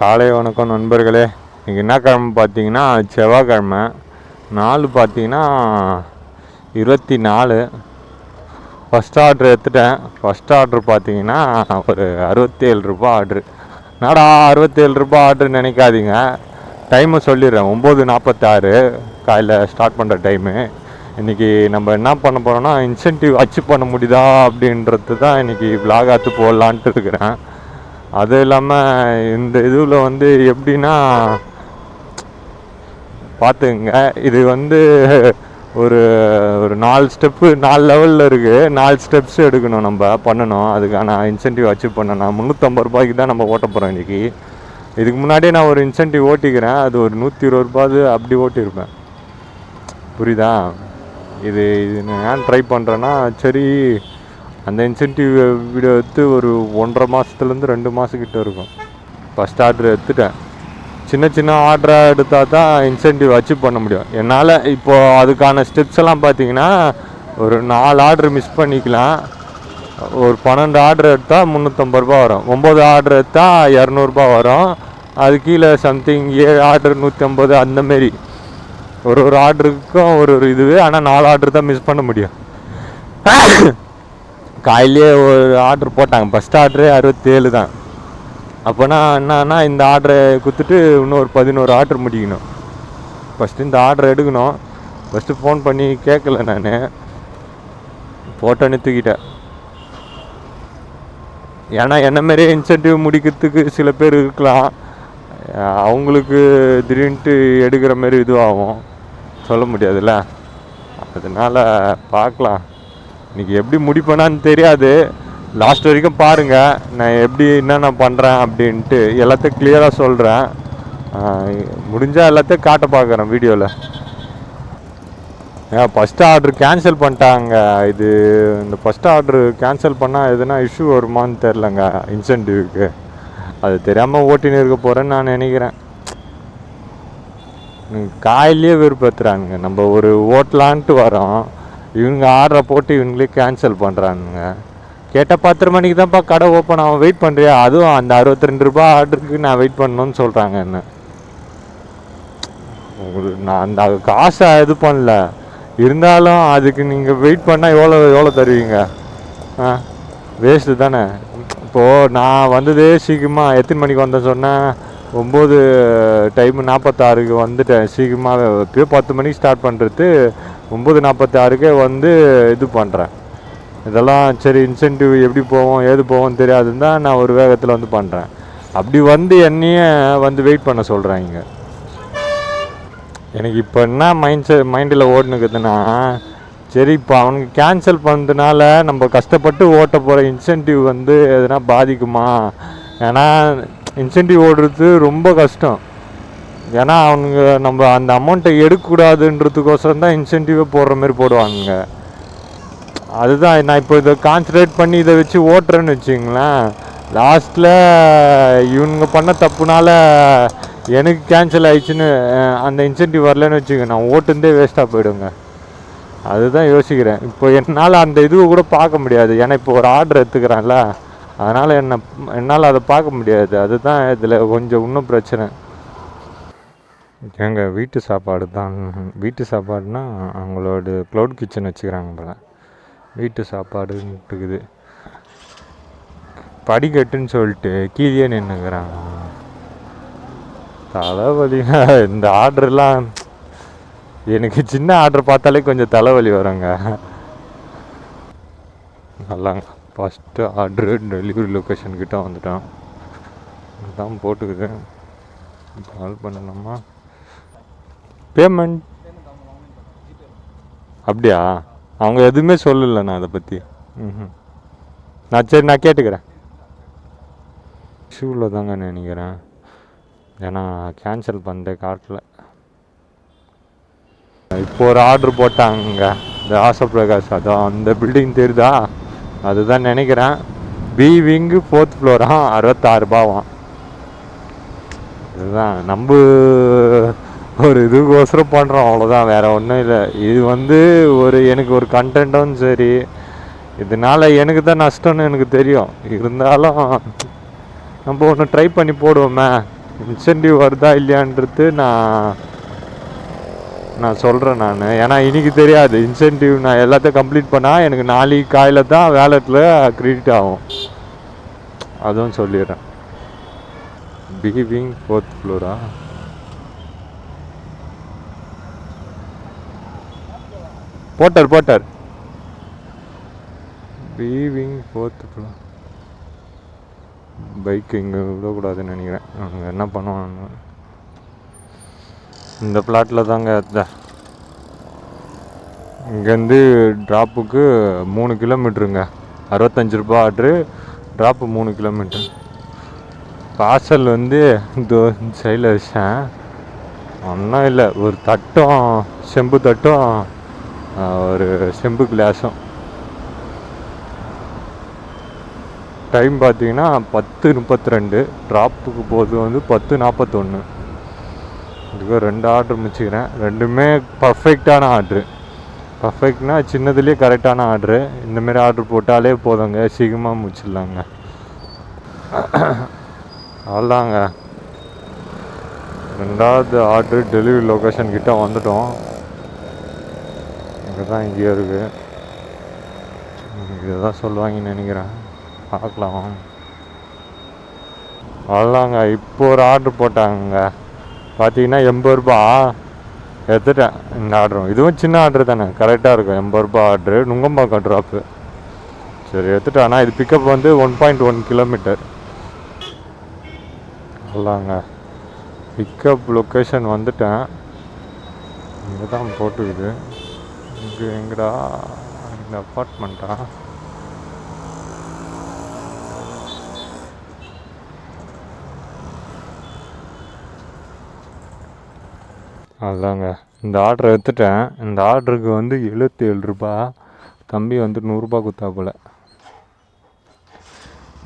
காலை வணக்கம் நண்பர்களே. இன்றைக்கி என்ன கிழமை பார்த்தீங்கன்னா செவ்வாய்க்கிழமை. நாள் பார்த்தீங்கன்னா 24. ஃபஸ்ட் ஆர்ட்ரு எடுத்துட்டேன். ஃபஸ்ட் ஆர்ட்ரு பார்த்தீங்கன்னா ஒரு 67 ரூபா ஆர்ட்ரு. என்னடா 67 ரூபா ஆர்ட்ரு நினைக்காதீங்க. டைமை சொல்லிடுறேன். 9:46 காலையில் ஸ்டார்ட் பண்ணுற டைமு. இன்றைக்கி நம்ம என்ன பண்ண போகிறோன்னா இன்சென்டிவ் அச்சீவ் பண்ண முடியுதா அப்படின்றது தான் இன்றைக்கி விலாகாத்து போடலான்ட்டு இருக்கிறேன். அது இல்லாமல் இந்த இதில் எப்படின்னா பார்த்துங்க, இது ஒரு ஒரு 4 ஸ்டெப்பு 4 லெவலில் இருக்குது. 4 ஸ்டெப்ஸ் எடுக்கணும், நம்ம பண்ணணும். அதுக்கான இன்சென்டிவ் அச்சீவ் பண்ணணும். 350 ரூபாய்க்கு தான் நம்ம ஓட்ட போகிறோம் இன்றைக்கி. இதுக்கு முன்னாடியே நான் ஒரு இன்சென்டிவ் ஓட்டிக்கிறேன். அது ஒரு 120 ரூபாய் அப்படி ஓட்டியிருப்பேன். புரியுதா? இது நான் ஏன் ட்ரை பண்ணுறேன்னா, சரி அந்த இன்சென்டிவ் வீடியோ எடுத்து ஒரு 1.5 மாதத்துலேருந்து 2 மாதக்கிட்ட இருக்கும். ஃபஸ்ட் ஆர்டர் எடுத்துட்டேன். சின்ன சின்ன ஆர்டராக எடுத்தால் தான் இன்சென்டிவ் அச்சீவ் பண்ண முடியும் என்னால். இப்போது அதுக்கான ஸ்டெப்ஸ் எல்லாம் பார்த்தீங்கன்னா ஒரு 4 ஆர்டர் மிஸ் பண்ணிக்கலாம். ஒரு 12 ஆர்டர் எடுத்தால் 350 ரூபா வரும். 9 ஆர்டர் எடுத்தால் 200 வரும். அது கீழே சம்திங் 7 ஆர்டர் 150, அந்தமாரி ஒரு ஆர்டருக்கும் ஒரு இதுவே. ஆனால் 4 ஆர்டர் தான் மிஸ் பண்ண முடியும். காலையிலே ஒரு ஆர்டர் போட்டாங்க. ஃபஸ்ட் ஆர்டரே 67 தான். அப்போனா என்னன்னா இந்த ஆர்டரை கொடுத்துட்டு இன்னொரு 11 ஆர்டர் முடிக்கணும். ஃபஸ்ட்டு இந்த ஆர்டர் எடுக்கணும். ஃபஸ்ட்டு ஃபோன் பண்ணி கேட்கல, நான் போட்டோன்னு தூக்கிட்டேன். ஏன்னா என்ன மாதிரியே இன்சென்டிவ் முடிக்கிறதுக்கு சில பேர் இருக்கலாம். அவங்களுக்கு திடீர்னுட்டு எடுக்கிற மாரி இதுவாகும், சொல்ல முடியாதுல்ல. அதனால் பார்க்கலாம். இன்றைக்கி எப்படி முடிப்பேனான்னு தெரியாது. லாஸ்ட் வரைக்கும் பாருங்கள், நான் எப்படி என்னென்ன பண்ணுறேன் அப்படின்ட்டு எல்லாத்தையும் கிளியராக சொல்கிறேன். முடிஞ்சால் எல்லாத்தையும் காட்ட பார்க்குறேன் வீடியோவில். ஃபஸ்ட்டு ஆர்டர் கேன்சல் பண்ணிட்டாங்க. இந்த ஃபஸ்ட் ஆர்டர் கேன்சல் பண்ணால் எதுனா இஷ்யூ வருமானு தெரிலங்க இன்சென்டிவ்க்கு. அது தெரியாமல் ஓட்டின்னு இருக்க போகிறேன்னு நான் நினைக்கிறேன். காயிலே வெறுப்பேற்றுறானுங்க. நம்ம ஒரு ஓட்டலான்ட்டு வரோம், இவங்க ஆர்டரை போட்டு இவங்களே கேன்சல் பண்ணுறானுங்க. கேட்டால் 10 மணிக்கு தான்ப்பா கடை ஓப்பன் ஆகும், வெயிட் பண்ணுறியா? அதுவும் அந்த 62 ரூபா ஆர்டருக்கு நான் வெயிட் பண்ணணும்னு சொல்கிறாங்க என்ன. நான் அந்த காசை இது பண்ணல, இருந்தாலும் அதுக்கு நீங்கள் வெயிட் பண்ணால் எவ்வளோ தருவீங்க? வேஸ்ட்டு தானே. இப்போது நான் வந்ததே சீக்கிரமாக எத்தனை மணிக்கு வந்தேன் சொன்னேன்? 9 டைமு 46க்கு வந்துட்டேன். சீக்கிரமாக எப்பயோ 10 மணிக்கு ஸ்டார்ட் பண்ணுறது, 9:46க்கே இது பண்ணுறேன். இதெல்லாம் சரி இன்சென்டிவ் எப்படி போவோம் ஏது போவோம்னு தெரியாதுன்னு தான் நான் ஒரு வேகத்தில் பண்ணுறேன். அப்படி என்னையே வெயிட் பண்ண சொல்கிறாங்க. எனக்கு இப்போ என்ன மைண்டில் ஓடுனுக்குதுன்னா, சரி இப்போ அவனுக்கு கேன்சல் பண்ணதுனால நம்ம கஷ்டப்பட்டு ஓட்ட போகிற இன்சென்டிவ் எதுனா பாதிக்குமா? ஏன்னா இன்சென்டிவ் ஓடுறது ரொம்ப கஷ்டம். ஏன்னா அவனுங்க நம்ம அந்த அமௌண்ட்டை எடுக்கக்கூடாதுன்றதுக்கோசரம் தான் இன்சென்டிவே போடுற மாதிரி போடுவானுங்க. அதுதான் நான் இப்போ இதை கான்சன்ட்ரேட் பண்ணி இதை வச்சு ஓட்டுறேன்னு வச்சுங்களேன். லாஸ்ட்டில் இவனுங்க பண்ண தப்புனால எனக்கு கேன்சல் ஆயிடுச்சுன்னு, அந்த இன்சென்டிவ் வரலன்னு வச்சுக்க, நான் ஓட்டுந்தே வேஸ்ட்டாக போயிடுங்க. அதுதான் யோசிக்கிறேன். இப்போ என்னால் அந்த இதுவை கூட பார்க்க முடியாது. ஏன்னா இப்போ ஒரு ஆர்டர் எடுத்துக்கிறேன்ல, அதனால் என்னால் அதை பார்க்க முடியாது. அதுதான் இதில் கொஞ்சம் இன்னும் பிரச்சனை. எங்கள் வீட்டு சாப்பாடு தான். வீட்டு சாப்பாடுனா அவங்களோட க்ளவுட் கிச்சன் வச்சுக்கிறாங்க போல. வீட்டு சாப்பாடுன்ட்டுக்குது. படிக்கட்டுன்னு சொல்லிட்டு கீழே நின்றுக்கிறாங்க. தலைவலிங்க. இந்த ஆர்டர்லாம் எனக்கு சின்ன ஆர்டர் பார்த்தாலே கொஞ்சம் தலைவலி வருங்க. நல்லாங்க. ஃபஸ்ட்டு ஆர்டரு டெலிவரி லொக்கேஷன்கிட்ட வந்துட்டோம். இதுதான் போட்டுக்குது. கால் பண்ணணுமா? பேமெண்ட் அப்படியா? அவங்க எதுவுமே சொல்லலை நான் அதை பற்றி. நான் கேட்டுக்கிறேன். ஷூவில் தாங்க நினைக்கிறேன். ஏன்னா கேன்சல் பண்ணுற காட்டில் இப்போ ஒரு ஆர்டர் போட்டாங்க. இந்த ஆசப்பிரகாஷ், அதான் அந்த பில்டிங் தெரியுதா? அதுதான் நினைக்கிறேன். பி விங்கு 4th ஃப்ளோரா, 66 ரூபாவாம். இதுதான் நம்ம ஒரு இதுக்கோசரம் பண்ணுறோம், அவ்வளோதான், வேறு ஒன்றும் இல்லை. இது எனக்கு ஒரு கண்டென்ட்டும் சரி. இதனால் எனக்கு தான் நஷ்டம்னு எனக்கு தெரியும். இருந்தாலும் நம்ம ஒன்று ட்ரை பண்ணி போடுவோமே. இன்சென்டிவ் வருதா இல்லையான்றது நான் சொல்கிறேன் நான். ஏன்னா இன்றைக்கி தெரியாது இன்சென்டிவ். நான் எல்லாத்தையும் கம்ப்ளீட் பண்ணால் எனக்கு நாளைக்கு காலையில் தான் வேலெட்டில் க்ரெடிட் ஆகும். அதுவும் சொல்லிடுறேன். பிவிங் 4th ஃப்ளோரா? போட்டார் பிவிங் 4th ஃப்ளோர். பைக் இங்கே விடக்கூடாதுன்னு நினைக்கிறேன். அவங்க என்ன பண்ணுவாங்க, இந்த பிளாட்டில் தாங்க இங்கேருந்து ட்ராப்புக்கு 3 கிலோமீட்டருங்க. 65 ரூபா ஆர்ட்ரு, ட்ராப்பு 3 கிலோமீட்டர். பார்சல் வந்து இந்த சைடில் வச்சேன். ஒன்றும் இல்லை, ஒரு தட்டும் செம்பு தட்டும் ஒரு செம்பு கிளாஸும். டைம் பார்த்தீங்கன்னா 10:32. ட்ராப்புக்கு போது வந்து 10:41. இதுக்கு 2 ஆர்ட்ரு முடிச்சுக்கிறேன். ரெண்டுமே பர்ஃபெக்டான ஆர்ட்ரு. பர்ஃபெக்ட்னா சின்னதுலேயே கரெக்டான ஆர்ட்ரு. இந்தமாரி ஆர்ட்ரு போட்டாலே போதுங்க, சீக்கிரமாக முடிச்சிடலாங்க. அவ்வளோதாங்க, 2வது ஆர்ட்ரு டெலிவரி லொக்கேஷன் கிட்ட வந்துட்டோம். இங்கே தான் இங்கேயே இருக்குது. இதை தான் சொல்லுவாங்கன்னு நினைக்கிறேன், பார்க்கலாம். அவ்வளோதாங்க, இப்போ ஒரு ஆர்ட்ரு போட்டாங்க பார்த்தீங்கன்னா 80 ரூபா. எடுத்துட்டேன் இந்த ஆர்டரும். இதுவும் சின்ன ஆர்டரு தானே, கரெக்டாக இருக்கும். 80 ரூபா ஆர்டரு, நுங்கம்பாக்கம் ட்ராப்பு. சரி எடுத்துட்டேன். ஆனால் இது பிக்கப் வந்து 1.1 கிலோமீட்டர். அவ்வளோதாங்க, பிக்கப் லொக்கேஷன் வந்துட்டேன். இங்கே தான் போட்டுக்குது. இங்கே எங்கடா, இந்த அப்பார்ட்மெண்ட்டா? அதுதாங்க, இந்த ஆர்டரை எடுத்துட்டேன். இந்த ஆர்டருக்கு வந்து 77 ரூபா. தம்பி வந்து 100 ரூபா கொடுத்தா போல்.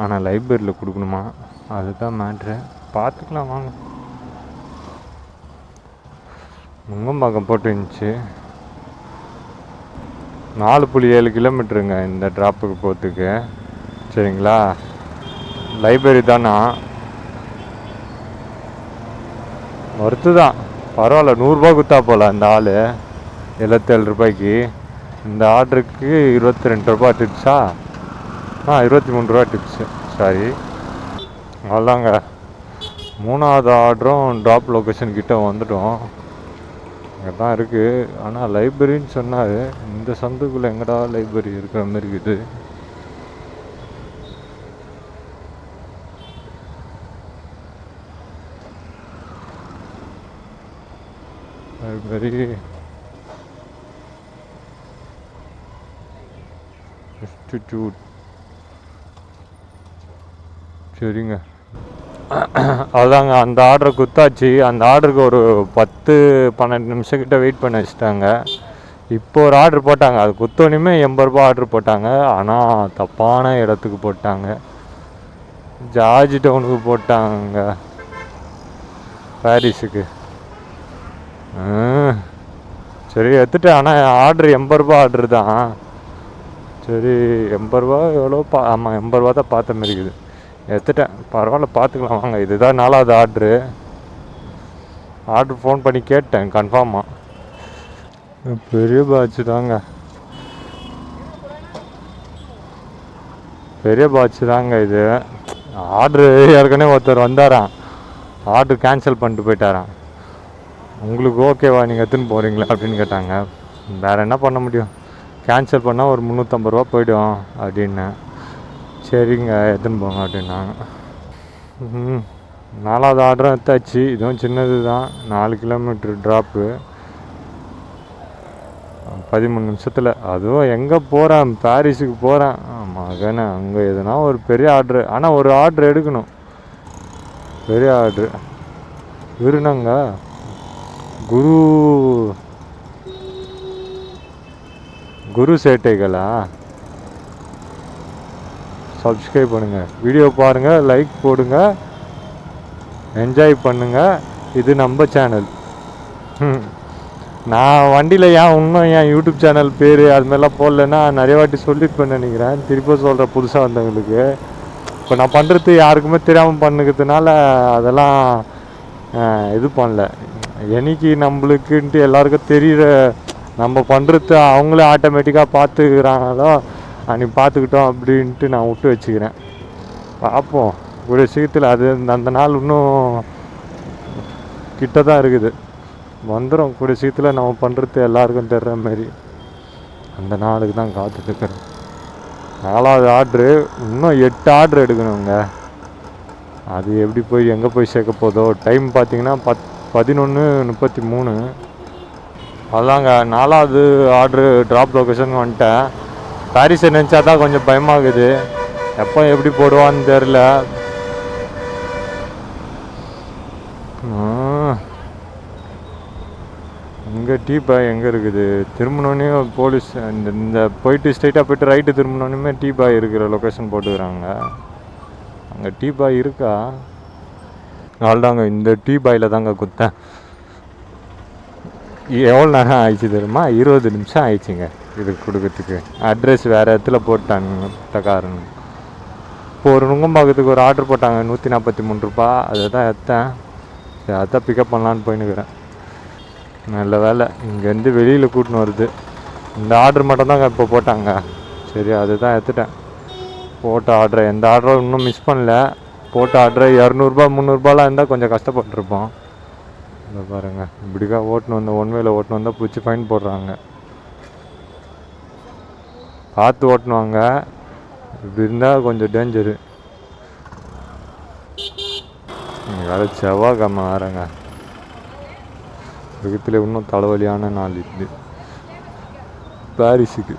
ஆனால் லைப்ரரியில் கொடுக்கணுமா, அதுதான் மேட்ரு. பார்த்துக்கலாம் வாங்க. நுங்கம்பாக்கம் போட்டு இருந்துச்சு. 4.7 கிலோமீட்டருங்க இந்த ட்ராப்புக்கு போகிறதுக்கு. சரிங்களா, லைப்ரரி தானா, ஒர்த்து தான், பரவாயில்ல. 100 ரூபா கொடுத்தா போல் அந்த ஆள். 77 ரூபாய்க்கு. இந்த ஆர்டருக்கு 22 ரூபா டிப்ஸா? 23 ரூபா டிப்ஸு, சாரி. அவ்வளோதாங்க, 3வது ஆர்டரும் ட்ராப் லொக்கேஷன் கிட்ட வந்துட்டோம். அங்கே தான் இருக்குது. ஆனால் லைப்ரரின்னு சொன்னார். இந்த சந்துக்குள்ளே எங்கடா லைப்ரரி இருக்கிற மாதிரி இருக்குது. Library institute. சரிங்க, அதுதாங்க, அந்த ஆர்டரை குத்தாச்சு. அந்த ஆர்டருக்கு ஒரு 10-12 நிமிஷம் கிட்ட வெயிட் பண்ண வச்சுட்டாங்க. இப்போ ஒரு ஆர்டர் போட்டாங்க. அது குத்தோனையுமே 80 ரூபா ஆர்டர் போட்டாங்க. ஆனால் தப்பான இடத்துக்கு போட்டாங்க. ஜார்ஜ் டவுனுக்கு போட்டாங்க, பாரிஸுக்கு. சரி எடுத்துட்டேன். ஆனால் ஆர்டர் 80 ரூபா ஆர்டரு தான். சரி 80 ரூபா எவ்வளோ ஆமாம் 80 ரூபா தான் பார்த்த மாதிரி இருக்குது. எடுத்துட்டேன், பரவாயில்ல, பார்த்துக்கலாம் வாங்க. இதுதான் 4வது ஆர்டரு. ஆர்டர் ஃபோன் பண்ணி கேட்டேன் கன்ஃபார்மாக. பெரிய பாட்சு தாங்க, பெரிய பாட்சு தாங்க இது. ஆர்டரு ஏற்கனவே ஒருத்தர் வந்தாராம், ஆர்டர் கேன்சல் பண்ணிட்டு போயிட்டாராம். உங்களுக்கு ஓகேவா, நீங்கள் எடுத்துன்னு போகிறீங்களா அப்படின்னு கேட்டாங்க. வேறு என்ன பண்ண முடியும், கேன்சல் பண்ணால் ஒரு 350 ரூபா போய்டும் அப்படின்னு. சரிங்க எடுத்துன்னு போங்க அப்படின்னாங்க. 4வது ஆர்டரும் எடுத்தாச்சு. இதுவும் சின்னது தான், 4 கிலோமீட்ரு ட்ராப்பு, 13 நிமிஷத்தில். அதுவும் எங்கே போகிறேன், பாரிஸுக்கு போகிறேன். மகனே, அங்கே எதுனா ஒரு பெரிய ஆர்டரு. ஆனால் ஒரு ஆர்டர் எடுக்கணும், பெரிய ஆர்டரு. இருனாங்க, குரு சேட்டைகளா? சப்ஸ்கிரைப் பண்ணுங்கள், வீடியோ பாருங்கள், லைக் போடுங்க, என்ஜாய் பண்ணுங்கள். இது நம்ம சேனல். நான் வண்டியில் இன்னும் என் யூடியூப் சேனல் பேர் அது மாதிரிலாம் போடலன்னா நிறைய வாட்டி சொல்லியிருப்பேன்னு நினைக்கிறேன். திருப்பி சொல்கிறேன் புதுசாக வந்தவங்களுக்கு. இப்போ நான் பண்ணுறது யாருக்குமே தெரியாமல் பண்ணுக்கிறதுனால அதெல்லாம் இது பண்ணல. என்னைக்கு நம்மளுக்குன்ட்டு எல்லாருக்கும் தெரிகிற நம்ம பண்ணுறது அவங்களே ஆட்டோமேட்டிக்காக பார்த்துக்கிறாங்களோ அன்றைக்கி பார்த்துக்கிட்டோம் அப்படின்ட்டு நான் விட்டு வச்சுக்கிறேன். பார்ப்போம் ஒரு சீக்கிரத்தில். அது அந்த நாள் இன்னும் கிட்ட தான் இருக்குது, வந்துடும் கூடிய சீக்கிரத்தில். நம்ம பண்ணுறது எல்லாருக்கும் தெரிகிற மாதிரி அந்த நாளுக்கு தான் காத்துட்ருக்குறேன். 4வது ஆர்ட்ரு, இன்னும் 8 ஆர்ட்ரு எடுக்கணுங்க. அது எப்படி போய் எங்கே போய் சேர்க்க போதோ. டைம் பார்த்தீங்கன்னா 11:33. அதாங்க 4வது ஆர்ட்ரு ட்ராப் லொக்கேஷன் வந்துட்டேன். பாரிஸை நினச்சா தான் கொஞ்சம் பயமாகுது, எப்போ எப்படி போடுவான்னு தெரில. இங்கே டீ பாய் எங்கே இருக்குது? திரும்பினோடனே போலீஸ் இந்த போயிட்டு ஸ்ட்ரைட்டாக போய்ட்டு ரைட்டு திரும்பினோடனே டீ பாய் இருக்கிற லொக்கேஷன் போட்டுக்கிறாங்க. அங்கே டீ பாய் இருக்கா? நாள்தாங்க இந்த டீ பாயில் தாங்க குத்தேன். எவ்வளோ நேரம் ஆயிடுச்சு தெரியுமா? 20 நிமிஷம் ஆயிடுச்சுங்க இதுக்கு கொடுக்கறதுக்கு. அட்ரஸ் வேறு இடத்துல போட்டாங்க காரணம். இப்போ ஒரு நுங்கம்பாக்கத்துக்கு ஒரு ஆர்டர் போட்டாங்க 143 ரூபா. அதை தான் எடுத்தேன். சரி அதான் பிக்கப் பண்ணலான்னு போயின்னுக்கிறேன். நல்ல வேலை இங்கேருந்து வெளியில் கூட்டின்னு வருது. இந்த ஆர்டர் மட்டும்தாங்க இப்போ போட்டாங்க. சரி அதுதான் எடுத்துட்டேன். போட்ட ஆர்டரை எந்த ஆர்டரும் இன்னும் மிஸ் பண்ணல. போட்ட ஆர்டரை 200ரூபா 300ரூபாலாம் இருந்தால் கொஞ்சம் கஷ்டப்பட்டுருப்போம். இதை பாருங்கள், இப்படிக்கா ஓட்டுன்னு வந்தால் ஒன்வேல ஓட்டுன்னு வந்தால் பிடிச்சி ஃபைன் போடுறாங்க. பார்த்து ஓட்டுனுவாங்க, இப்படி இருந்தால் கொஞ்சம் டேஞ்சரு. வேறு செவ்வாய்க்கிழமை வரேங்க. உலகத்தில் இன்னும் தலைவலியான நாள் இது பாரிஸுக்கு.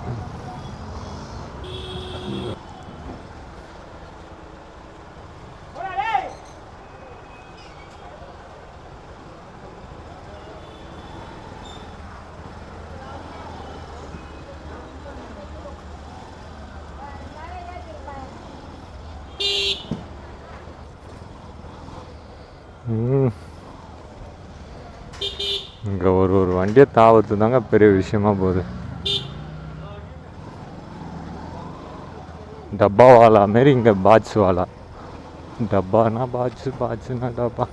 இங்கே ஒரு வண்டியை தாவத்து தாங்க பெரிய விஷயமா போகுது. டப்பா வாலா மாரி இங்கே பாட்ஸ் வாலா. டப்பானா பாட்ஸு, பாட்ஸுனா டப்பா.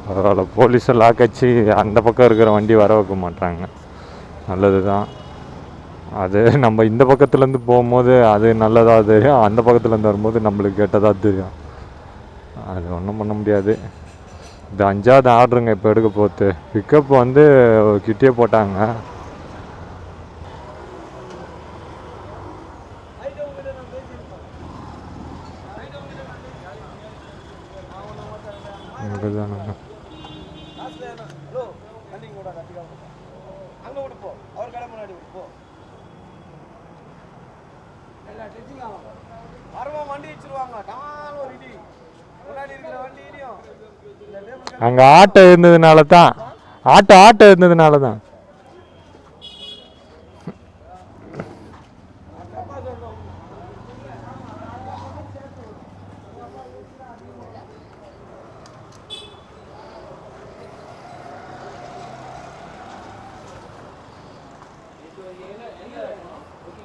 பரவாயில்ல, போலீஸை லாக் வச்சு அந்த பக்கம் இருக்கிற வண்டி வர வைக்க மாட்டாங்க. நல்லது தான். அது நம்ம இந்த பக்கத்துலேருந்து போகும்போது அது நல்லதாக தெரியும், அந்த பக்கத்துலேருந்து வரும்போது நம்மளுக்கு கெட்டதாக தெரியும். அது ஒன்றும் பண்ண முடியாது. இது 5வது ஆர்டருங்க இப்போ எடுக்க போகுது. பிக்கப் வந்து கிட்டே போட்டாங்க. இதுதானுங்க அங்கே ஆட்டோ இருந்ததுனால தான். ஆட்டோ இருந்ததுனால தான்.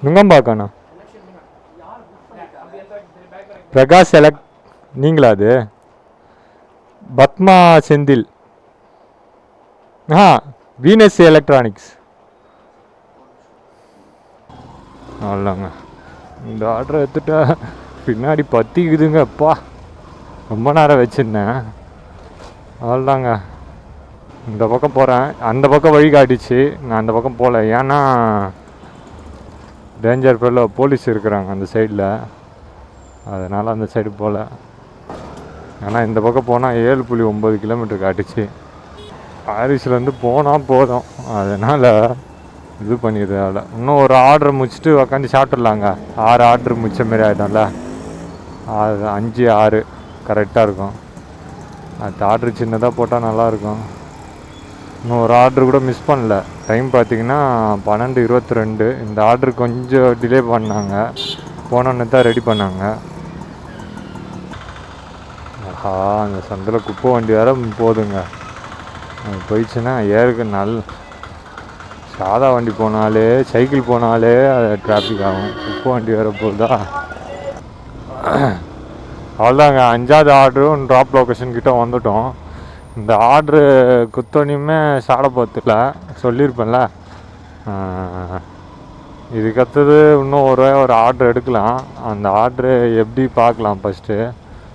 நுங்கம்பாக்கண்ணா பிரகாஷ் நீங்களா? அது பத்மா செந்தில். Venus electronics. அவ்வளோங்க. இந்த ஆர்டரை எடுத்துட்டா பின்னாடி பற்றிக்குதுங்க. அப்பா ரொம்ப நேரம் வச்சுருந்தேன். அவ்வளோதாங்க. இந்த பக்கம் போகிறேன். அந்த பக்கம் வழி காட்டிச்சு, நான் அந்த பக்கம் போகல. ஏன்னா டேஞ்சர் ஃபுல்லாக போலீஸ் இருக்கிறாங்க அந்த சைடில், அதனால் அந்த சைடு போகல. ஆனால் இந்த பக்கம் போனால் 7.9 கிலோமீட்டர் காட்டுச்சு. பாரிஸ்லேருந்து போனால் போதும், அதனால் இது பண்ணிடுறதால இன்னும் ஒரு ஆர்டர் முடிச்சுட்டு உக்காந்து சாப்பிட்றலாங்க. 6 ஆர்டர் முடிச்ச மாரி ஆகிட்டோம்ல. 5 6 கரெக்டாக இருக்கும். அந்த ஆர்டர் சின்னதாக போட்டால் நல்லாயிருக்கும். இன்னும் ஒரு ஆர்டர் கூட மிஸ் பண்ணல. டைம் பார்த்திங்கன்னா 12:22. இந்த ஆர்டர் கொஞ்சம் டிலே பண்ணாங்க, போனோன்னு தான் ரெடி பண்ணாங்க. அந்த சந்தில் குப்பை வண்டி வேறு போதுங்க. அது போயிடுச்சுன்னா ஏருக்கு சாதா வண்டி போனாலே சைக்கிள் போனாலே அது டிராஃபிக் ஆகும். குப்பை வண்டி வேறு போகுதா. அவ்வளோதாங்க, 5வது ஆர்டரும் ட்ராப் லொக்கேஷன் கிட்டே வந்துட்டோம். இந்த ஆர்ட்ரு குத்தோனையுமே சாட போகிறதில்ல, சொல்லியிருப்பேன்ல. இதுக்கடுத்தது இன்னும் ஒரு ஆர்டர் எடுக்கலாம். அந்த ஆர்டரு எப்படி பார்க்கலாம். ஃபஸ்ட்டு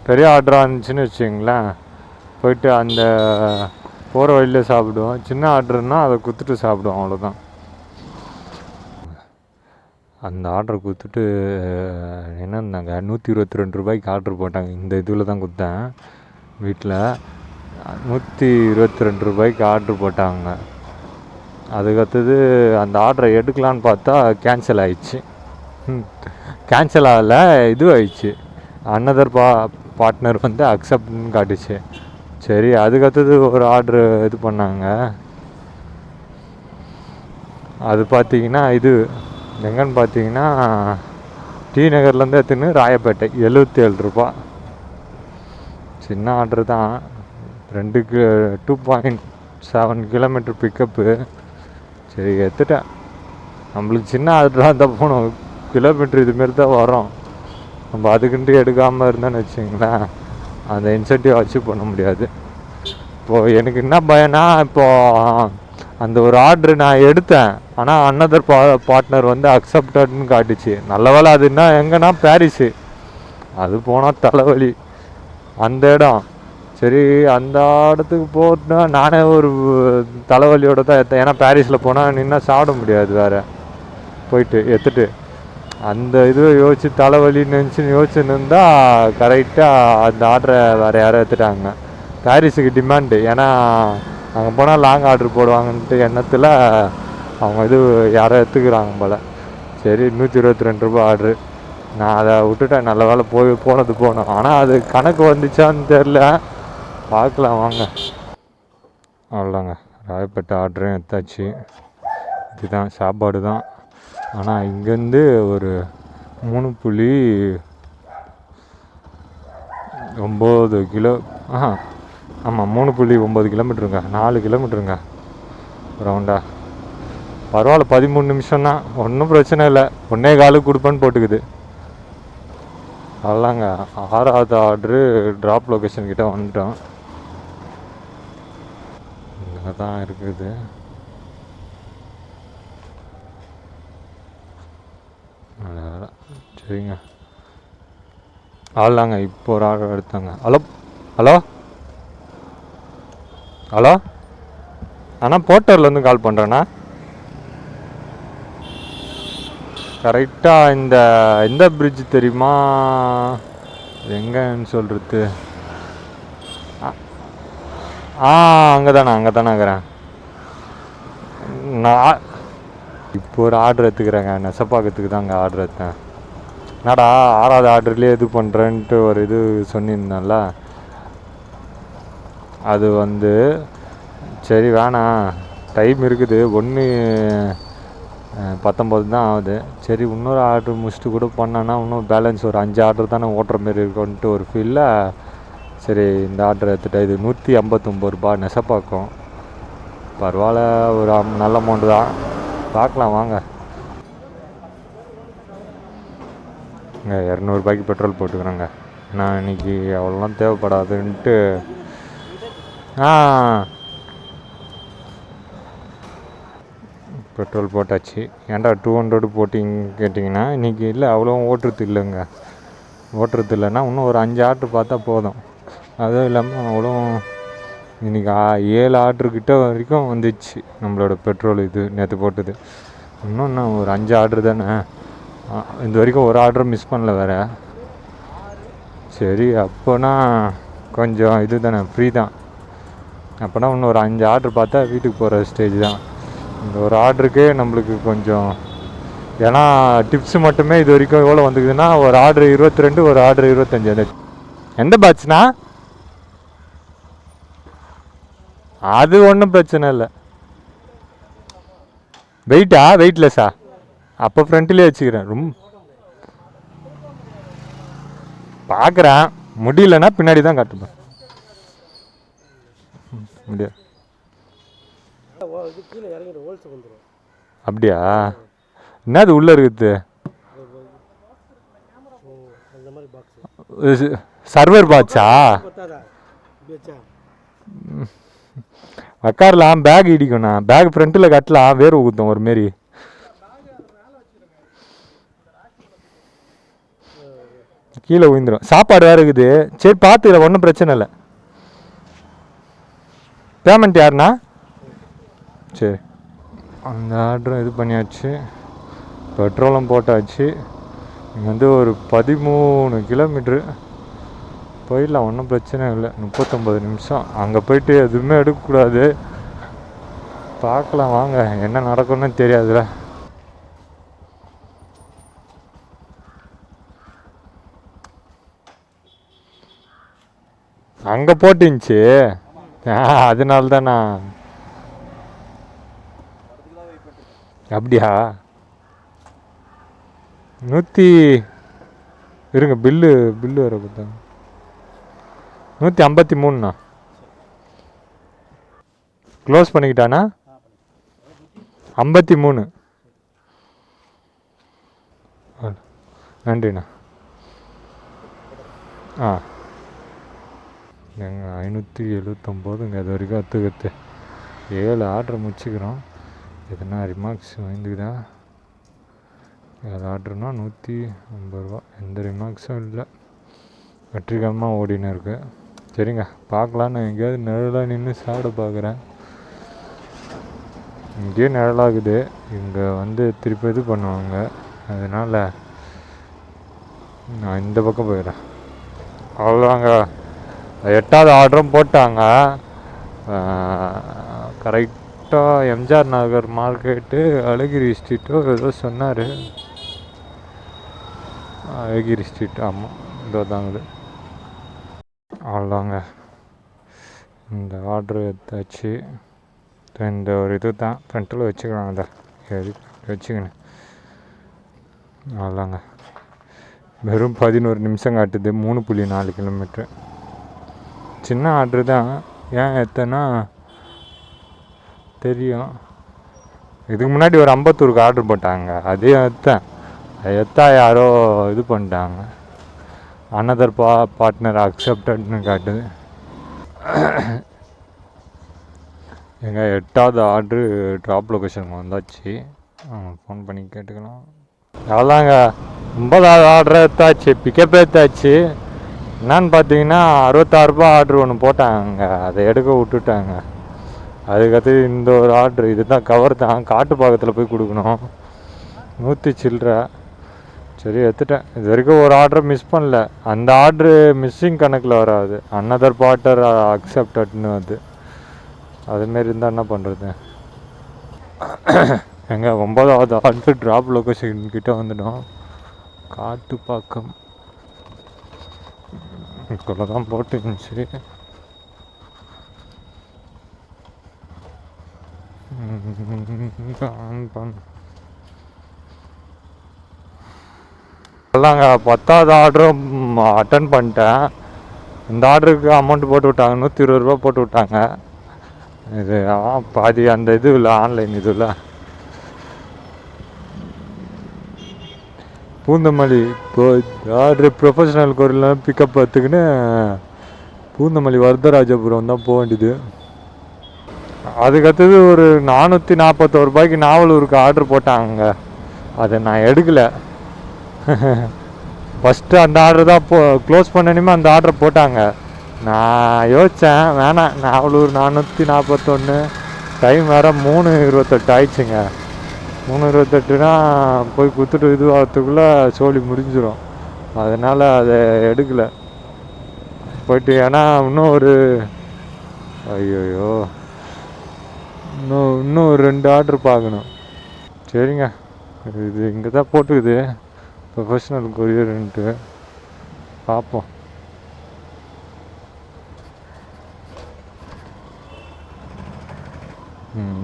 பெரிய ஆர்டராக இருந்துச்சுன்னு வச்சுங்களேன், போயிட்டு அந்த போகிற வழியில் சாப்பிடுவோம். சின்ன ஆர்டர்னால் அதை குத்துட்டு சாப்பிடுவோம், அவ்வளோதான். அந்த ஆர்டரை கொடுத்துட்டு என்ன இருந்தாங்க 122 ரூபாய்க்கு ஆர்டர் போட்டாங்க. இந்த இதில் தான் கொடுத்தேன் வீட்டில். 122 ரூபாய்க்கு ஆர்டர் போட்டாங்க. அதுக்கடுத்தது அந்த ஆர்டரை எடுக்கலான்னு பார்த்தா கேன்சல் ஆயிடுச்சு. கேன்சல் ஆகலை, இது ஆயிடுச்சு. அனதர் பார்ட்னர் வந்து அக்செப்ட்னு காட்டுச்சு. சரி, அதுக்கடுத்தது ஒரு ஆர்டரு இது பண்ணாங்க. அது பார்த்தீங்கன்னா இது எங்கன்னு பார்த்தீங்கன்னா டி நகர்லேருந்து எடுத்துன்னு ராயப்பேட்டை 77 ரூபா. சின்ன ஆர்டரு தான், 2.7 கிலோமீட்டர் பிக்கப்பு. சரி எடுத்துட்டேன். நம்மளுக்கு சின்ன ஆர்டராக இருந்தால் போகணும், கிலோமீட்ரு இதுமாரி தான் வரும். நம்ம அதுக்குன்ட்டு எடுக்காமல் இருந்தோன்னு வச்சிங்களேன், அந்த இன்சென்டிவ் அச்சீவ் பண்ண முடியாது. இப்போது எனக்கு என்ன பயனா, இப்போது அந்த ஒரு ஆர்டரு நான் எடுத்தேன், ஆனால் அனதர் பார்ட்னர் வந்து அக்செப்டட்னு காட்டுச்சு. நல்ல வேலை. அதுன்னா எங்கன்னா பாரிஸு, அது போனால் தலைவலி அந்த இடம். சரி, அந்த இடத்துக்கு போட்டுனா நானே ஒரு தலைவலியோடு தான் எடுத்தேன். ஏன்னா பாரிஸில் போனால் நின்னா சாப்பிட முடியாது வேறு, போயிட்டு எடுத்துட்டு அந்த இது யோசிச்சு தலைவலின்னு நினச்சின்னு யோசிச்சுன்னு இருந்தால் கரெக்டாக அந்த ஆர்டரை வேறு யாரும் எடுத்துட்டாங்க. பாரிஸுக்கு டிமாண்டு, ஏன்னா அங்கே போனால் லாங் ஆர்டர் போடுவாங்கன்ட்டு எண்ணத்தில் அவங்க இது யாரோ எடுத்துக்கிறாங்க போல். சரி, 122 ரூபா ஆர்டரு. நான் அதை விட்டுட்டேன். நல்ல வேலை போனது போனோம். ஆனால் அது கணக்கு வந்துச்சான்னு தெரில, பார்க்கலாம் வாங்க. அவ்வளோதாங்க, ராயப்பேட்டை ஆர்டரும் எடுத்தாச்சு. இதுதான் சாப்பாடு தான். ஆனால் இங்கேருந்து ஒரு 3.9 கிலோ, ஆமாம் 3.9 கிலோமீட்டருங்க, 4 கிலோமீட்டருங்க ரவுண்டா. பரவாயில்ல, 13 நிமிஷம் தான், ஒன்றும் பிரச்சனை இல்லை. 1.25 கொடுப்பேன்னு போட்டுக்குது. அவ்வளோதாங்க, 6வது ஆர்டரு ட்ராப் லொக்கேஷன் கிட்டே வந்துட்டோம். இங்கே தான் இருக்குது. சரிங்க, அவ்வளோதாங்க. இப்போ ஒரு ஆர்டர் எடுத்தாங்க. ஹலோ ஹலோ ஹலோ அண்ணா, போர்ட்டர்லேருந்து கால் பண்ணுறேண்ணா. கரெக்டாக இந்த பிரிட்ஜ் தெரியுமா, எங்கன்னு சொல்கிறது? அங்கே தானே இருக்கிறேன் நான். இப்போ ஒரு ஆர்டர் எடுத்துக்கிறேங்க, நெசப்பாக்கத்துக்கு தாங்க ஆர்டர் எடுத்தேன். என்னடா 6வது ஆர்டர்லேயே இது பண்ணுறேன்ட்டு ஒரு இது சொன்னிருந்தேன்ல, அது வந்து சரி வேணாம், டைம் இருக்குது, 1:19 தான் ஆகுது. சரி, இன்னொரு ஆர்டர் முடிச்சுட்டு கூட பண்ணேன்னா இன்னும் பேலன்ஸ் ஒரு 5 ஆர்டர் தானே ஓட்டுற மாரி இருக்குன்ட்டு ஒரு ஃபீலில் சரி இந்த ஆர்டர் எடுத்துகிட்டேன். இது 159 ரூபா நெசப்பாக்கம். பரவாயில்ல, ஒரு நல்ல அமௌண்ட்டு தான். பார்க்கலாம் வாங்க. இங்கே 200 ரூபாய்க்கு பெட்ரோல் போட்டுக்கிறேங்க. நான் இன்றைக்கி அவ்வளோலாம் தேவைப்படாதுன்ட்டு பெட்ரோல் போட்டாச்சு. ஏன்டா 200 போட்டிங்க கேட்டிங்கன்னா, இன்றைக்கி இல்லை அவ்வளோ ஓட்டுறது இல்லைங்க. ஓட்டுறது இல்லைன்னா இன்னும் ஒரு 5 ஆர்டர் பார்த்தா போதும். அதுவும் இல்லாமல் அவ்வளோ இன்றைக்கி 7 ஆர்டர்கிட்ட வரைக்கும் வந்துச்சு நம்மளோட பெட்ரோல். இது நேற்று போட்டது இன்னும் ஒரு 5 ஆர்டர் தானே. இது வரைக்கும் ஒரு ஆர்டர் மிஸ் பண்ணல வேறு. சரி, அப்போனா கொஞ்சம் இது தானே, ஃப்ரீ தான். அப்போனா இன்னும் ஒரு 5 ஆர்டர் பார்த்தா வீட்டுக்கு போகிற ஸ்டேஜ் தான். இந்த ஒரு ஆர்டருக்கே நம்மளுக்கு கொஞ்சம், ஏன்னா டிப்ஸு மட்டுமே இது வரைக்கும் எவ்வளோ வந்துக்குதுன்னா, ஒரு ஆர்டர் 22, ஒரு ஆர்டர் 25. அந்த எந்த பேட்ச்னா அது ஒன்றும் பிரச்சனை இல்லை. வெயிட்லெஸ்ஸா? அப்போ ஃப்ரண்ட்லேயே வச்சுக்கிறேன். ரொம்ப பார்க்குறேன், முடியலன்னா பின்னாடி தான் காட்டுப்பேன். முடியாது. அப்படியா? என்னது உள்ளே இருக்குது? சர்வர் பாட்சா? உக்காரலாம், பேக் இடிக்கும்ண்ணா. பேக் ஃப்ரண்ட்டில் கட்டலாம், வேறு ஊற்றும் ஒரு மாரி. கீழே விழுந்துடும். சாப்பாடு வேறு இருக்குது. சரி பார்த்துக்கல, ஒன்றும் பிரச்சனை இல்லை. பேமெண்ட் யாருண்ணா? சரி, அந்த ஆர்டரும் இது பண்ணியாச்சு, பெட்ரோலும் போட்டாச்சு. இங்கே ஒரு 13 கிலோமீட்ரு போயிடலாம், ஒன்றும் பிரச்சனை இல்லை. 39 நிமிஷம். அங்கே போயிட்டு எதுவுமே எடுக்கக்கூடாது. பார்க்கலாம் வாங்க, என்ன நடக்கும்னு தெரியாதுல்ல. அங்கே போட்டுச்சு, அதனால தான் நான். அப்படியா? 100 இருங்க, பில்லு வேறு கொடுத்தாங்க. 153ண்ணா. க்ளோஸ் பண்ணிக்கிட்டாண்ணா. 53. நன்றிண்ணா. ஆ, எங்கள் 579ங்க. அது வரைக்கும் கற்று 7 ஆர்டர் முடிச்சுக்கிறோம். எதுனா ரிமார்க்ஸ் வாங்கிக்குதா? 7 ஆர்டர்னா 150 ரூபா. எந்த ரிமார்க்ஸும் இல்லை. வெற்றிகரமாக ஓடின்னு இருக்கு. சரிங்க, பார்க்கலான்னு எங்கேயாவது நிழலாக நின்று சாப்பிட பார்க்குறேன். இங்கேயே நிழலாகுது. இங்கே திருப்பி இது பண்ணுவாங்க, அதனால் நான் இந்த பக்கம் போயிடுறேன். அவ்வளோதாங்க, 8வது ஆர்டரும் போட்டாங்க. கரெக்டாக எம்ஜிஆர் நகர் மார்க்கெட்டு, அழகிரி ஸ்ட்ரீட்டோ ஏதோ சொன்னார். அழகிரி ஸ்ட்ரீட், ஆமாம், இதோ தாங்குது. அவ்வளோதாங்க, இந்த ஆர்டரு எடுத்தாச்சு. இந்த ஒரு இது தான் ஃப்ரண்ட்டில் வச்சுக்கலாம், அதை வச்சுக்கணும். அவ்வளோதாங்க, வெறும் 11 நிமிஷம் காட்டுது. 3.4 கிலோமீட்ரு. சின்ன ஆர்டரு தான். ஏன் எத்தனா தெரியும். இதுக்கு முன்னாடி ஒரு அம்பத்தூருக்கு ஆர்டர் போட்டாங்க, அதையும் எத்தா யாரோ இது பண்ணிட்டாங்க. அனதர் பார்ட்னர் அக்செப்டட்னு காட்டுது. எங்கள் 8வது ஆர்டரு ட்ராப் லொக்கேஷனுக்கு வந்தாச்சு. ஃபோன் பண்ணி கேட்டுக்கலாம். அவ்வளோதாங்க, 9வது ஆர்டரை எடுத்தாச்சு, பிக்கப் எடுத்தாச்சு. என்னான்னு பார்த்தீங்கன்னா 66 ரூபா ஆர்டர் ஒன்று போட்டாங்க, அதை எடுக்க விட்டுட்டாங்க. அதுக்கடுத்து இந்த ஒரு ஆர்டர், இது தான் கவர் தான், காட்டு பாக்கத்தில் போய் கொடுக்கணும். 100 சில்லற. சரி எடுத்துட்டேன். இது வரைக்கும் ஒரு ஆர்டரை மிஸ் பண்ணல. அந்த ஆர்டரு மிஸ்ஸிங் கணக்கில் வராது, அனதர் பார்ட்னர் அக்செப்டட்னு அது. அதுமாரி இருந்தால் என்ன பண்ணுறது. எங்க 9வது ஆர்டர் ட்ராப் லொக்கேஷன் கிட்டே வந்துட்டோம். காட்டுப்பாக்கம் இவ்வளோ தான் போட்டுருந்துச்சு. அதாங்க 10வது ஆர்டரும் அட்டன் பண்ணிட்டேன். இந்த ஆர்டருக்கு அமௌண்ட் போட்டு விட்டாங்க, 120 ரூபா போட்டு விட்டாங்க. இது பாதி அந்த இது இல்லை, ஆன்லைன் இது இல்லை. பூந்தமல்லி இப்போ ஆர்டரு ப்ரொஃபஷனல் கோரிலாம் பிக்கப் பார்த்துக்கின்னு பூந்தமல்லி வரதராஜபுரம் தான் போக வேண்டியது. அதுக்கடுத்தது ஒரு 441 ரூபாய்க்கு நாவலூருக்கு ஆர்டர் போட்டாங்க, அதை நான் எடுக்கலை. ஃபஸ்ட்டு அந்த ஆர்டர் தான் க்ளோஸ் பண்ணணுமே அந்த ஆர்டர் போட்டாங்க. நான் யோசித்தேன், வேணாம், நாவலூர் 441, டைம் வேறு 3:28 ஆயிடுச்சுங்க. 3:28னா போய் கொடுத்துட்டு இது ஆகிறதுக்குள்ளே சோழி முடிஞ்சிடும். அதனால் அதை எடுக்கலை போயிட்டு. ஏன்னா இன்னும் ஒரு ஐயோயோ இன்னும் ஒரு 2 ஆர்டர் பார்க்கணும். சரிங்க, இது இங்கே தான் போட்டுக்குது ப்ரொஃபஷ்னல் கொரியர்ன்ட்டு, பார்ப்போம்.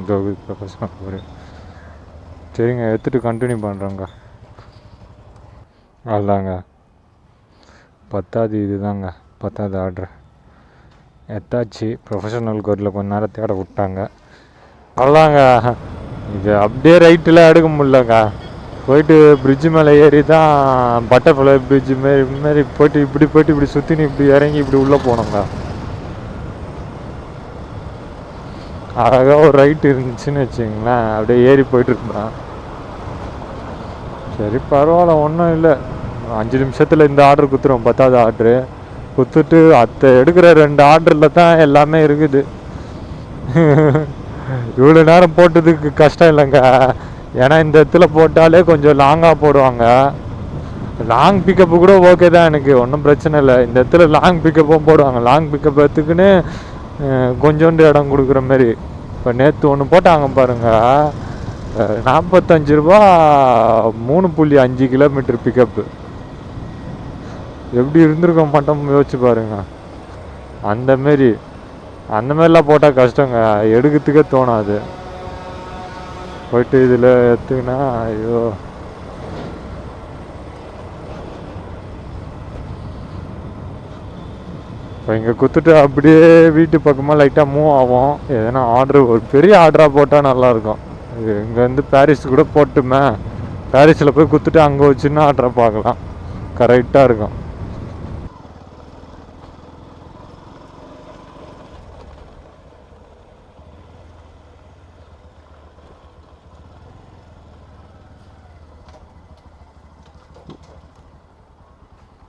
இதோ ப்ரொஃபஷ்னல் கொரியர். சரிங்க, எடுத்துகிட்டு கண்டினியூ பண்ணுறோங்க. அதுதாங்க 10வது, இது தாங்க 10வது ஆர்டர் எத்தாச்சு. ப்ரொஃபஷனல் கொரியரில் கொஞ்ச நேரம் தேட விட்டாங்க. அவ்வளோதாங்க, இது அப்படியே ரைட்டில் எடுக்க முடியலக்கா. போயிட்டு பிரிட்ஜு மேலே ஏறி தான் பட்டர்ஃப்ளை பிரிட்ஜு மாரி போயிட்டு இப்படி சுற்றினு இப்படி இறங்கி இப்படி உள்ளே போனோங்க. அழகாக ஒரு ரைட்டு இருந்துச்சுன்னு வச்சுங்களேன், அப்படியே ஏறி போயிட்டுருப்பேன். சரி பரவாயில்ல, ஒன்றும் இல்லை. 5 நிமிஷத்தில் இந்த ஆர்டர் குத்துறோம், 10வது ஆர்டரு குத்துட்டு எடுக்கிற 2 ஆர்டரில் தான் எல்லாமே இருக்குது. இவ்வளோ நேரம் போட்டதுக்கு கஷ்டம் இல்லைங்க. ஏன்னா இந்த இடத்துல போட்டாலே கொஞ்சம் லாங்காக போடுவாங்க. லாங் பிக்கப்பு கூட ஓகே தான், எனக்கு ஒன்றும் பிரச்சனை இல்லை. இந்த இடத்துல லாங் பிக்கப்பும் போடுவாங்க. லாங் பிக்கப் எடுத்துக்குன்னு கொஞ்சோண்டு இடம் கொடுக்குற மாதிரி. இப்போ நேற்று ஒன்று போட்டாங்க பாருங்கள், 45 ரூபா 3.5 கிலோமீட்டர் பிக்கப்பு. எப்படி இருந்திருக்க மாட்டோம் யோசிச்சு பாருங்க. அந்த மாதிரிலாம் போட்டால் கஷ்டங்க, எடுக்கிறதுக்கே தோணாது. போயிட்டு இதில் எடுத்துக்கினா ஐயோ. இப்போ இங்கே குத்துட்டு அப்படியே வீட்டு பக்கமாக லைட்டாக மூவ் ஆகும். எதனா ஒரு பெரிய ஆர்டராக போட்டால் நல்லாயிருக்கும். இங்கேருந்து பாரிஸ் கூட போட்டுமே, பாரிஸில் போய் குத்துட்டு அங்கே ஒரு சின்ன ஆர்டரை பார்க்கலாம், கரெக்டாக இருக்கும்.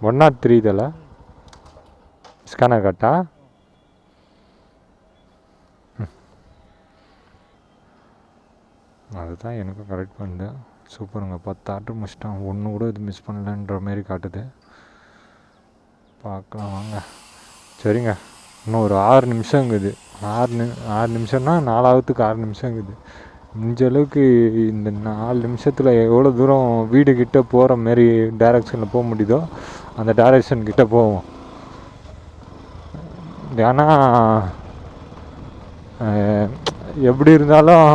ஒன் நாட் 3 இதில் ஸ்கேனர் கட்டா. அதுதான் எனக்கும் கரெக்ட் பண்ணுது. சூப்பருங்க, 10 ஆர்டர் முடிச்சிட்டான், ஒன்று கூட இது மிஸ் பண்ணலன்ற மாரி காட்டுது. பார்க்கலாம் வாங்க. சரிங்க, இன்னும் ஒரு 6 நிமிஷங்குது. 6 நிமிஷம்னா 4ஆவதுக்கு 6 நிமிஷங்குது. முடிஞ்ச அளவுக்கு இந்த 4 நிமிஷத்தில் எவ்வளோ தூரம் வீடு கிட்டே போகிற மாரி டைரக்ஷனில் போக முடியுதோ அந்த டைரக்ஷன் கிட்டே போவோம். ஏன்னா எப்படி இருந்தாலும்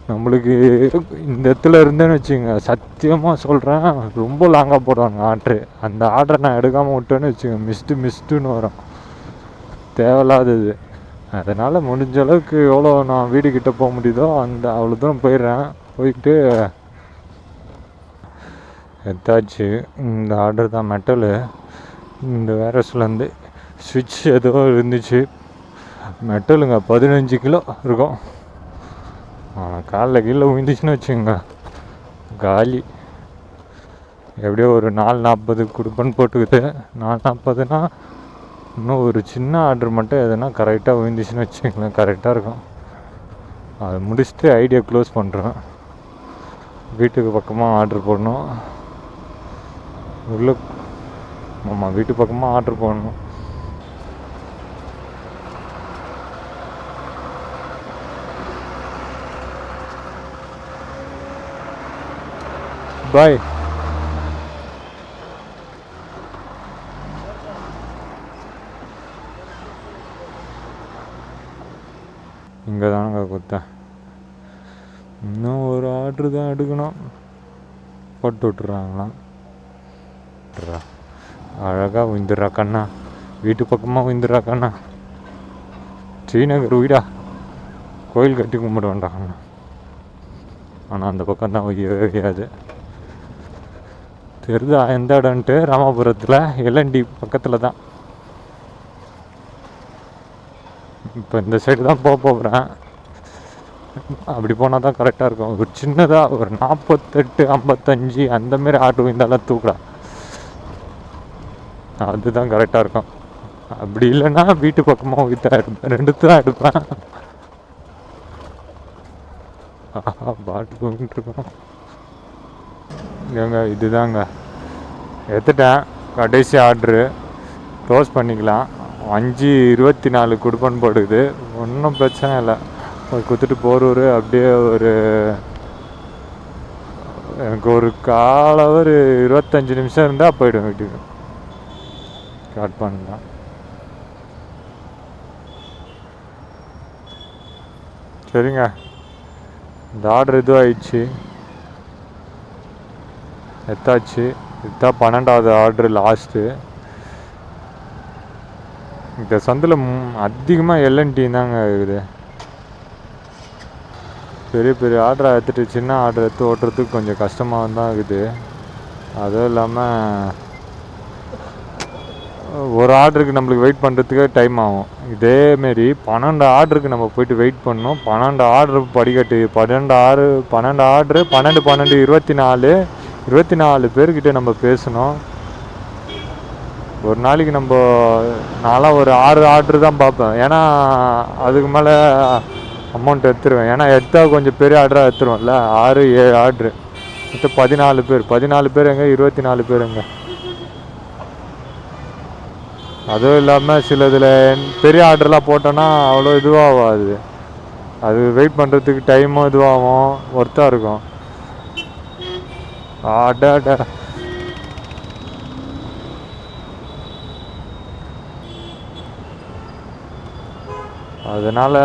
நம்மளுக்கு இந்த இடத்துல இருந்தேன்னு வச்சுங்க, சத்தியமாக சொல்கிறேன், ரொம்ப லாங்காக போடுவாங்க ஆர்டரு. அந்த ஆர்டரை நான் எடுக்காமல் விட்டேன்னு வச்சுங்க, மிஸ்டுன்னு வரும், தேவையில்லாதது. அதனால் முடிஞ்ச அளவுக்கு எவ்வளோ நான் வீடுக்கிட்ட போக முடியுதோ அவ்வளோ தூரம் போயிடுறேன். போயிட்டு எடுத்தாச்சு. இந்த ஆர்டர் தான் மெட்டலு. இந்த வேரஸ்லேருந்து ஸ்விட்ச் ஏதோ இருந்துச்சு. மெட்டலுங்க 15 கிலோ இருக்கும். காலில் கீழே விழுந்துச்சுன்னு வச்சுங்க, காலி. எப்படியோ ஒரு 440 கொடுப்பன்னு போட்டுக்குது. 440னா இன்னும் ஒரு சின்ன ஆர்டர் மட்டும் எதுனா கரெக்டாக விழுந்துச்சுன்னு வச்சுங்களேன், கரெக்டாக இருக்கும். அதை முடிச்சுட்டு ஐடியா க்ளோஸ் பண்ணுறேன். வீட்டுக்கு பக்கமாக ஆர்டர் போடணும். ஆமாம், வீட்டு பக்கமாக ஆர்டர் போடணும். பாய். இங்கே தானங்க கொடுத்தேன். இன்னும் ஒரு ஆர்டரு தான் எடுக்கணும். போட்டு விட்டுறாங்களாம். அழகாக விந்துடுறா கண்ணா, வீட்டு பக்கமாக விந்துடுறா கண்ணா. ஸ்ரீநகர் வீடா, கோயில் கட்டி கும்பிட வேண்டாம் கண்ணா. ஆனால் அந்த பக்கம் தான் வையாது. தெரியுதா எந்த இடம்ன்ட்டு? ராமபுரத்தில் எல்என்டி பக்கத்தில் தான். இப்போ இந்த சைடு தான் போகிறேன். அப்படி போனால் தான் கரெக்டாக இருக்கும். ஒரு சின்னதாக ஒரு 48 55 அந்தமாரி ஆட்டோ இருந்தாலும் தூக்கலாம், அதுதான் கரெக்டாக இருக்கும். அப்படி இல்லைன்னா வீட்டு பக்கமாக தான் எடுப்பேன், 2 தான் எடுப்பேன். பாட்டு போயிட்டு இருக்கோம். ஏங்க இதுதாங்க எடுத்துட்டேன், கடைசி ஆர்டரு. க்ளோஸ் பண்ணிக்கலாம். 5:24 கொடுப்பன் போடுது, ஒன்றும் பிரச்சனை இல்லை. கொடுத்துட்டு போரூர் அப்படியே எனக்கு ஒரு காலவர் 25 நிமிஷம் இருந்தால் போய்டும் வீட்டுக்கு. ஸ்டார்ட் பண்ணலாம். சரிங்க, இந்த ஆர்டர் இதுவும் ஆயிடுச்சு, எத்தாச்சு. இதுதான் 12வது ஆர்டரு, லாஸ்ட்டு. இந்த சந்தில் அதிகமாக எல்என்டி தாங்க இருக்குது. பெரிய பெரிய ஆர்டரை எடுத்துகிட்டு சின்ன ஆர்டர் எடுத்து ஓட்டுறதுக்கு கொஞ்சம் கஷ்டமாக தான் இருக்குது. அதுவும் இல்லாமல் ஒரு ஆர்டருக்கு நம்மளுக்கு வெயிட் பண்ணுறதுக்கே டைம் ஆகும். இதேமாரி 12 ஆர்டருக்கு நம்ம போயிட்டு வெயிட் பண்ணோம். 12 ஆர்டரு படிக்கட்டு 12 ஆர்டரு 24 பேர்கிட்ட நம்ம பேசணும். ஒரு நாளைக்கு நான்லாம் ஒரு 6 ஆர்டரு தான் பார்ப்பேன். ஏன்னா அதுக்கு மேலே அமௌண்ட் எடுத்துருவேன். ஏன்னா எடுத்தால் கொஞ்சம் பெரிய ஆர்டராக எடுத்துருவேன்ல. 6-7 ஆர்டரு மொத்தம் 14 பேர் எங்கே 24 பேர் எங்கே. அதுவும் இல்லாமல் சில இதில் பெரிய ஆர்டர்லாம் போட்டோன்னா அவ்வளோ இதுவாகாது. அது வெயிட் பண்ணுறதுக்கு டைமும் இதுவாகும், ஒர்த்தாக இருக்கும். ஆடா அதனால்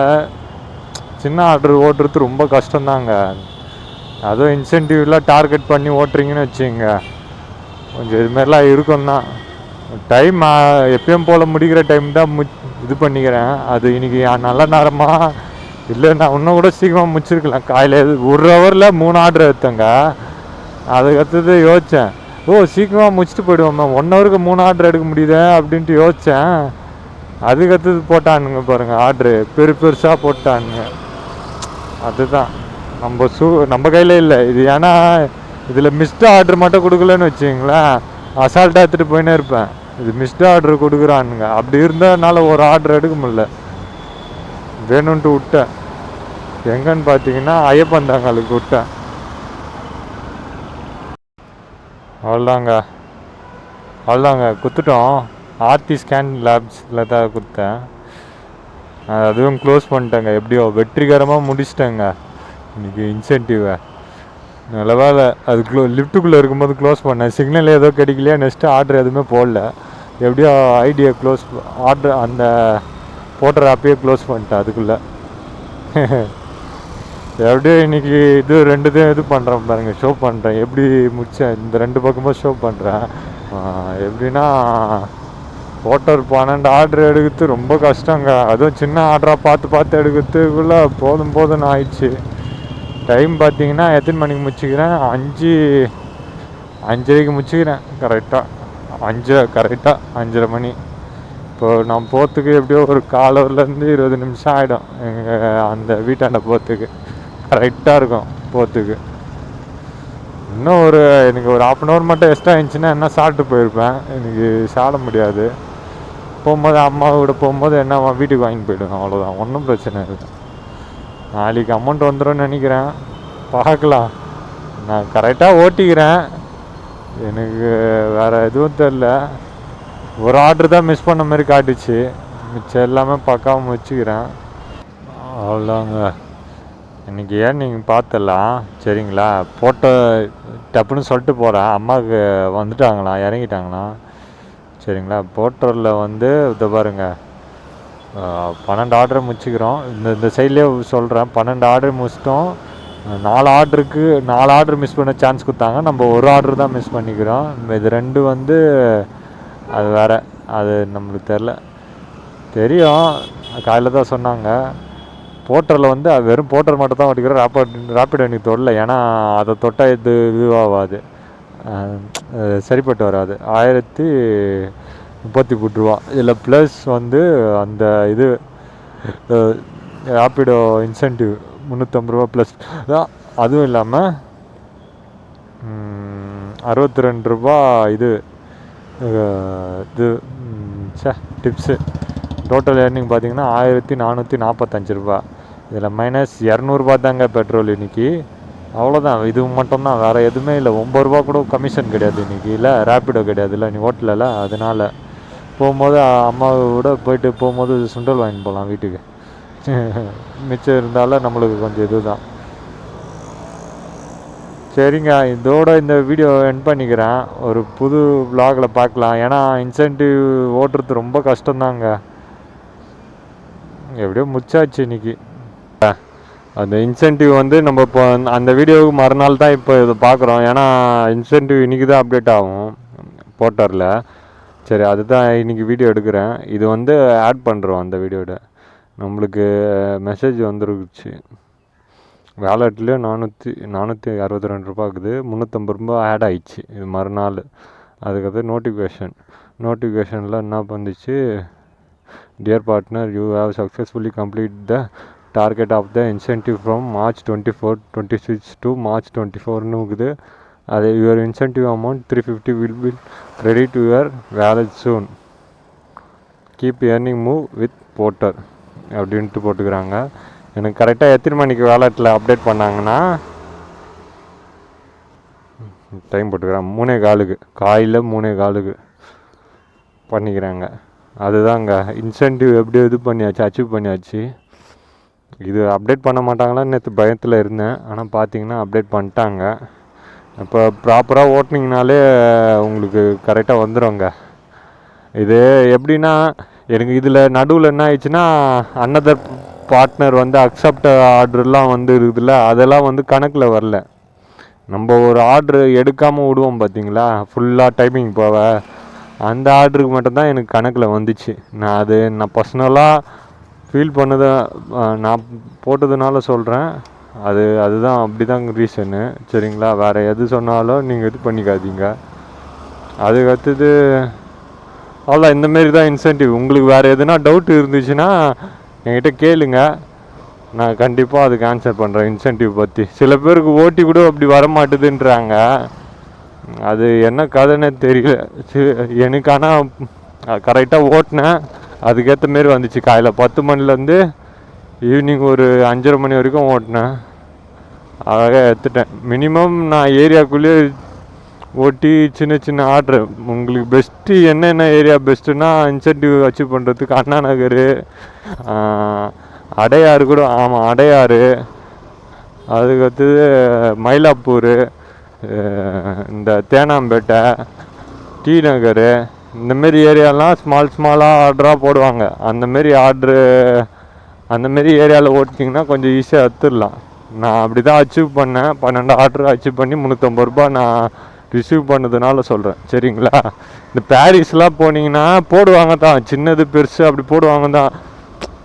சின்ன ஆர்டர் ஓட்டுறது ரொம்ப கஷ்டம்தாங்க. அதுவும் இன்சென்டிவ்லாம் டார்கெட் பண்ணி ஓட்டுறீங்கன்னு வச்சுங்க, கொஞ்சம் இதுமாரிலாம் இருக்கும் தான். டைம் எப்பயும் போல் முடிக்கிற டைம் தான் இது பண்ணிக்கிறேன். அது இன்றைக்கி நல்ல நேரமாக இல்லை, நான் இன்னும் கூட சீக்கிரமாக முடிச்சிருக்கலாம். காலையில் 1 ஹவரில் 3 ஆர்டர் எடுத்தேங்க. அதுக்கடுத்தது யோசித்தேன், சீக்கிரமாக முடிச்சுட்டு போய்டுவோம்மா, 1 ஹவருக்கு 3 ஆர்டர் எடுக்க முடியுதே அப்படின்ட்டு யோசித்தேன். அதுக்கடுத்தது போட்டானுங்க பாருங்கள், ஆர்டரு பெருசாக போட்டானுங்க. அதுதான் நம்ம கையில் இல்லை இது. ஏன்னா இதில் மிஸ்டு ஆர்டர் மட்டும் கொடுக்கலன்னு வச்சுங்களேன், அசால்ட்டாக எடுத்துகிட்டு போயினே இருப்பேன். இது மிஸ்டு ஆர்டர் கொடுக்குறானுங்க. அப்படி இருந்ததுனால ஒரு ஆர்டர் எடுக்க முடியல, வேணும்ன்ட்டு விட்டேன். எங்கன்னு பார்த்தீங்கன்னா ஐயப்பந்தாங்களுக்கு விட்டேன். அவ்வளோதாங்க கொடுத்துட்டோம். ஆர்த்தி ஸ்கேன் லேப்ஸில் தான் கொடுத்தேன். அதுவும் க்ளோஸ் பண்ணிட்டேங்க. எப்படியோ வெற்றிகரமாக முடிச்சிட்டேங்க இன்றைக்கி இன்சென்டிவை. நல்ல வேலை அது லிஃப்ட்டுக்குள்ளே இருக்கும்போது க்ளோஸ் பண்ணேன். சிக்னல் ஏதோ கிடைக்கலையா, நெக்ஸ்ட்டு ஆர்டர் எதுவுமே போடல. எப்படியோ ஐடியா க்ளோஸ் ஆர்டர் அந்த போட்டுற ஆப்பையே க்ளோஸ் பண்ணிட்டேன் அதுக்குள்ளே. எப்படியோ இன்றைக்கி இது 2 இது பண்ணுறேன் பாருங்கள், ஷோ பண்ணுறேன் எப்படி முடித்தேன். இந்த 2 பக்கமும் ஷோ பண்ணுறேன். எப்படின்னா போட்டர் 12 ஆர்டர் எடுக்கிறது ரொம்ப கஷ்டங்க. அதுவும் சின்ன ஆர்டராக பார்த்து எடுக்கிறதுக்குள்ளே போதும்னு ஆயிடுச்சு. டைம் பார்த்தீங்கன்னா எத்தனை மணிக்கு முடிச்சுக்கிறேன், 5:30க்கு முடிச்சுக்கிறேன் கரெக்டாக. 5:30 மணி. இப்போது நான் போகிறதுக்கு எப்படியோ ஒரு 1/4 ஹவர்லேருந்து 20 நிமிஷம் ஆகிடும். எங்கள் அந்த வீட்டாண்ட போகிறதுக்கு கரெக்டாக இருக்கும். போகிறதுக்கு இன்னும் எனக்கு ஒரு 1/2 ஹவர் மட்டும் எக்ஸ்ட்ரா இருந்துச்சுன்னா என்ன சாப்பிட்டு போயிருப்பேன். எனக்கு சாப்பிட முடியாது. போகும்போது அம்மாவோட போகும்போது என்ன வீட்டுக்கு வாங்கி போய்டுவேன், அவ்வளோதான். ஒன்றும் பிரச்சனை இல்லை. நாளைக்கு அமௌண்ட் வந்துடும் நினைக்கிறேன், பார்க்கலாம். நான் கரெக்டாக ஓட்டிக்கிறேன். எனக்கு வேறு எதுவும் தெரில. ஒரு ஆர்டர் தான் மிஸ் பண்ண மாதிரி காட்டுச்சு, மிச்சம் எல்லாமே பக்காவும் வச்சுக்கிறேன். அவ்வளோதாங்க இன்றைக்கி. நீங்கள் பார்த்துடலாம் சரிங்களா. டப்புன்னு சொல்லிட்டு போகிறேன். அம்மாவுக்கு வந்துட்டாங்களாம், இறங்கிட்டாங்களாம் சரிங்களா. போர்ட்டரில் இதை பாருங்கள், 12 ஆர்டரை முடிச்சுக்கிறோம். இந்த சைட்லேயே சொல்கிறேன், 12 ஆர்டர் முடிச்சிட்டோம். 4 ஆர்டர் மிஸ் பண்ண சான்ஸ் கொடுத்தாங்க. நம்ம ஒரு ஆர்டர் தான் மிஸ் பண்ணிக்கிறோம். இது 2 அது வேறு, அது நம்மளுக்கு தெரியும். காலையில் தான் சொன்னாங்க. போர்ட்டரில் வெறும் போர்ட்டர் மட்டும் தான் ஓட்டிக்கிறோம். ராப்பிடோ எனக்கு தொடல. ஏன்னா அதை தொட்டால் இதுவாகாது, சரிப்பட்டு வராது. 1033 ரூபா. இதில் ப்ளஸ் அந்த இது ராப்பிடோ இன்சென்டிவ் 350 ரூபா ப்ளஸ் தான். அதுவும் இல்லாமல் 62 ரூபா இது டிப்ஸு. டோட்டல் ஏர்னிங் பார்த்தீங்கன்னா 1445 ரூபா. இதில் மைனஸ் 200 தாங்க பெட்ரோல் இன்றைக்கி. அவ்வளோதான், இது மட்டும்தான், வேறு எதுவுமே இல்லை. 9 ரூபா கூட கமிஷன் கிடையாது இன்றைக்கி. இல்லை ரேப்பிடோ கிடையாது, இல்லை நீ ஓட்டல. அதனால் போகும்போது அம்மாவோட போகும்போது சுண்டல் வாங்கிட்டு போகலாம் வீட்டுக்கு. மிச்சம் இருந்தாலும் நம்மளுக்கு கொஞ்சம் இது தான். சரிங்க, இதோட இந்த வீடியோ எண்ட் பண்ணிக்கிறேன். ஒரு புது விலாகில் பார்க்கலாம். ஏன்னா இன்சென்டிவ் ஓட்டுறது ரொம்ப கஷ்டம்தாங்க. எப்படியோ முடிச்சாச்சு இன்றைக்கி. அந்த இன்சென்டிவ் நம்ம இப்போ அந்த வீடியோவுக்கு மறுநாள் தான் இப்போ இதை பார்க்குறோம். ஏன்னா இன்சென்டிவ் இன்றைக்கி தான் அப்டேட் ஆகும் போர்ட்டரில். சரி, அதுதான் இன்றைக்கி வீடியோ எடுக்கிறேன். இது ஆட் பண்ணுறோம் அந்த வீடியோட. நம்மளுக்கு மெசேஜ் வந்துருச்சு. வேலெட்லேயே 462 ரூபா இருக்குது. 350 ரூபா ஆட் ஆயிடுச்சு இது மறுநாள். அதுக்கப்புறம் நோட்டிஃபிகேஷனில் என்ன வந்துச்சு, dear partner, you have successfully complete the target of the incentive from March 26 to March 24ன்னு இருக்குது. அது your incentive amount 350 will be ready to your wallet soon. Keep earning move with Porter அப்படின்ட்டு போட்டுக்கிறாங்க. எனக்கு கரெக்டாக எத்தனை மணிக்கு வேலெட்டில் அப்டேட் பண்ணாங்கன்னா டைம் போட்டுக்கிறேன், 3:15 காலையில் 3:15 பண்ணிக்கிறாங்க. அதுதாங்க இன்சென்டிவ் எப்படியோ இது பண்ணியாச்சு, அச்சீவ் பண்ணியாச்சு. இது அப்டேட் பண்ண மாட்டாங்களான்னு நேற்று பயத்தில் இருந்தேன். ஆனால் பார்த்தீங்கன்னா அப்டேட் பண்ணிட்டாங்க. இப்போ ப்ராப்பராக ஓட்டினீங்கனாலே உங்களுக்கு கரெக்டாக வந்துடுங்க. இது எப்படின்னா, எனக்கு இதில் நடுவில் என்ன ஆயிடுச்சுன்னா, அனதர் பார்ட்னர் வந்து அக்செப்ட் ஆர்டர்லாம் வந்து இருக்குதுல்ல, அதெல்லாம் வந்து கணக்கில் வரல. நம்ம ஒரு ஆர்டரு எடுக்காமல் விடுவோம் பார்த்தீங்களா, ஃபுல்லாக டைமிங் போக, அந்த ஆர்டருக்கு மட்டும்தான் எனக்கு கணக்கில் வந்துச்சு. நான் பர்சனலாக ஃபீல் பண்ணதை நான் போட்டதுனால சொல்கிறேன். அதுதான் அப்படி தாங்க ரீசனு, சரிங்களா? வேறு எது சொன்னாலும் நீங்கள் இது பண்ணிக்காதீங்க. அதுக்கு அடுத்தது அவ்வளோ இந்தமாரி தான் இன்சென்டிவ். உங்களுக்கு வேறு எதுனா டவுட் இருந்துச்சுன்னா என்கிட்ட கேளுங்க, நான் கண்டிப்பாக அதுக்கு ஆன்சர் பண்ணுறேன். இன்சென்டிவ் பற்றி சில பேருக்கு ஓட்டி கூட அப்படி வரமாட்டுதுன்றாங்க. அது என்ன கதைன்னே தெரியல எனக்கு. ஆனால் கரெக்டாக ஓட்டினேன், அதுக்கேற்ற மாரி வந்துச்சு. காலையில் 10 மணிலேருந்து ஈவினிங் ஒரு 5:30 மணி வரைக்கும் ஓட்டினேன். அழகாக எடுத்துட்டேன். மினிமம் நான் ஏரியாக்குள்ளேயே ஓட்டி சின்ன சின்ன ஆர்டரு. உங்களுக்கு பெஸ்ட்டு என்னென்ன ஏரியா பெஸ்ட்டுன்னா, இன்சென்டிவ் அச்சீவ் பண்ணுறதுக்கு அண்ணா நகர், அடையாறு கூட, ஆமாம் அடையாறு, அதுக்கடுத்தது மயிலாப்பூர், இந்த தேனாம்பேட்டை, டி நகர், இந்தமாரி ஏரியாலாம் ஸ்மாலாக ஆர்டராக போடுவாங்க. அந்தமாரி ஏரியாவில் ஓட்டிங்கன்னா கொஞ்சம் ஈஸியாக எடுத்துடலாம். நான் அப்படி தான் அச்சீவ் பண்ணேன். 12 ஆர்டர் அச்சீவ் பண்ணி 350 ரூபா நான் ரிசீவ் பண்ணதுனால சொல்கிறேன், சரிங்களா? இந்த பாரிஸ்லாம் போனீங்கன்னா போடுவாங்க தான், சின்னது பெருசு அப்படி போடுவாங்க தான்.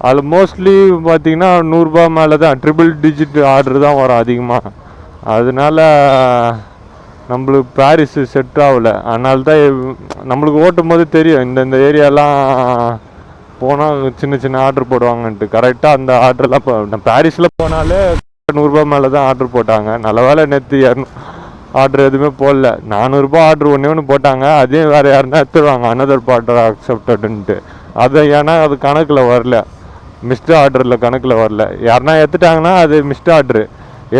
அதில் மோஸ்ட்லி பார்த்திங்கன்னா 100 ரூபா மேலே தான், ட்ரிபிள் டிஜிட் ஆர்டர் தான் வரும் அதிகமாக. அதனால நம்மளுக்கு பாரிஸு செட் ஆகலை. அதனால தான் நம்மளுக்கு ஓட்டும் போது தெரியும் இந்த ஏரியாலாம் போனால் சின்ன சின்ன ஆர்டர் போடுவாங்கன்ட்டு. கரெக்டாக அந்த ஆர்டர்லாம் நான் பாரிஸில் போனாலே 100 ரூபா மேலே தான் ஆர்டர் போட்டாங்க. நல்ல வேலை நேற்று ஆர்டர் எதுவுமே போடல. 400 ரூபா ஆர்டர் ஒன்று போட்டாங்க. அதையும் வேறு யாருன்னா எடுத்துருவாங்க, அனதர் பார்ட்னர் அக்செப்டடுன்ட்டு. அதை ஏன்னா அது கணக்கில் வரல, மிஸ்டு ஆர்டரில் கணக்கில் வரல. யாருன்னா எடுத்துட்டாங்கன்னா அது மிஸ்டு ஆர்டரு,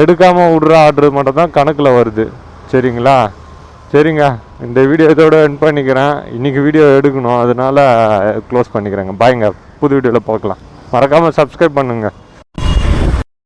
எடுக்காமல் விட்ற ஆர்டர் மட்டும் தான் கணக்கில் வருது, சரிங்களா? சரிங்க, இந்த வீடியோ இதோட எண்ட் பண்ணிக்கிறேன். இன்றைக்கி வீடியோ எடுக்கணும், அதனால் க்ளோஸ் பண்ணிக்கிறேங்க. பாய்ங்க, புது வீடியோவில் பார்க்கலாம். மறக்காமல் சப்ஸ்கிரைப் பண்ணுங்கள்.